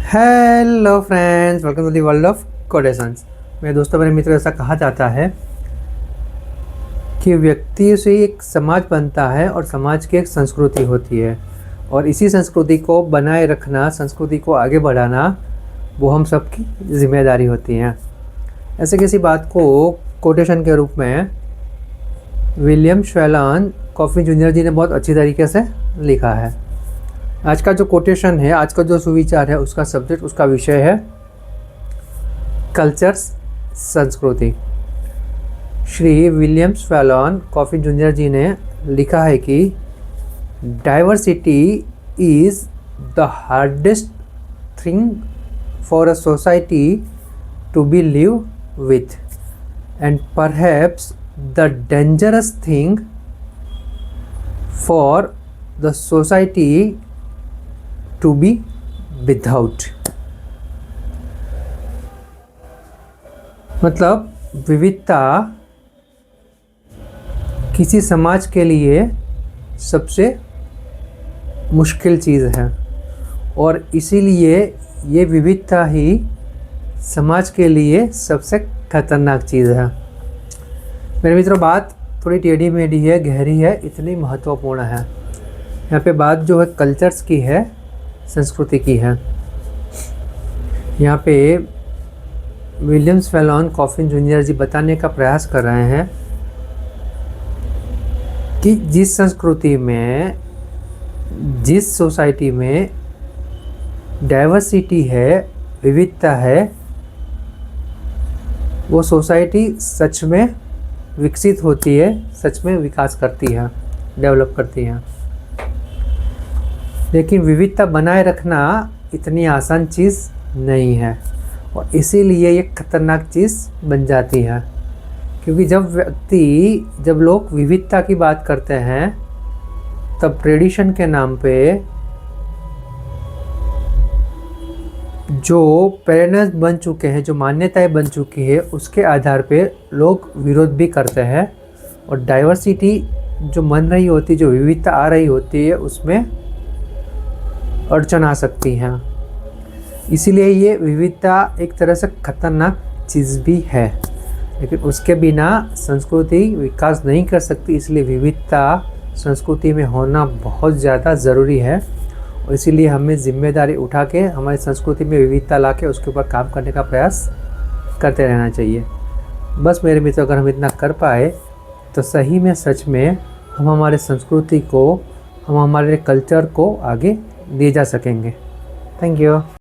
Hello friends, welcome to the world of quotations. मेरे दोस्तों, मेरे मित्रों, ऐसा कहा जाता है कि व्यक्ति से एक समाज बनता है और समाज की एक संस्कृति होती है, और इसी संस्कृति को बनाए रखना, संस्कृति को आगे बढ़ाना, वो हम सबकी जिम्मेदारी होती है। ऐसे किसी बात को कोटेशन के रूप में William Sheldon Coffee Junior ji ने बहुत अच्छी तरीके से लिखा है। आज का जो कोटेशन है, आज का जो सुविचार है, उसका सब्जेक्ट, उसका विषय है कल्चर्स, संस्कृति। Shri William Sheldon Coffee Junior ji ने लिखा है कि diversity is the hardest thing for a society to be live with, and perhaps the dangerous thing for the society to be without. मतलब विविधता किसी समाज के लिए सबसे मुश्किल चीज़ है, और इसीलिए ये विविधता ही समाज के लिए सबसे खतरनाक चीज़ है। मेरे मित्रों, बात थोड़ी टेढ़ी मेढ़ी है, गहरी है, इतनी महत्वपूर्ण है। यहाँ पे बात जो है कल्चर्स की है, संस्कृति की है। यहाँ पे विलियम शेल्डन कॉफी जूनियर जी बताने का प्रयास कर रहे हैं कि जिस संस्कृति में, जिस सोसाइटी में डाइवर्सिटी है, विविधता है, वो सोसाइटी सच में विकसित होती है, सच में विकास करती है, डेवलप करती है। लेकिन विविधता बनाए रखना इतनी आसान चीज़ नहीं है, और इसीलिए ये खतरनाक चीज़ बन जाती है। क्योंकि जब लोग विविधता की बात करते हैं, तब ट्रेडिशन के नाम पे जो पैटर्न्स बन चुके हैं, जो मान्यताएं बन चुकी है, उसके आधार पे लोग विरोध भी करते हैं, और डाइवर्सिटी जो बन रही होती, जो विविधता आ रही होती है, उसमें अड़चन आ सकती है। इसीलिए ये विविधता एक तरह से खतरनाक चीज़ भी है, लेकिन उसके बिना संस्कृति विकास नहीं कर सकती। इसलिए विविधता संस्कृति में होना बहुत ज़्यादा ज़रूरी है, और इसीलिए हमें जिम्मेदारी उठा के हमारी संस्कृति में विविधता ला के उसके ऊपर काम करने का प्रयास करते रहना चाहिए। बस मेरे मित्रों, अगर हम इतना कर पाए तो सही में, सच में हम हमारे संस्कृति को, हम हमारे कल्चर को आगे ले जा सकेंगे। Thank you.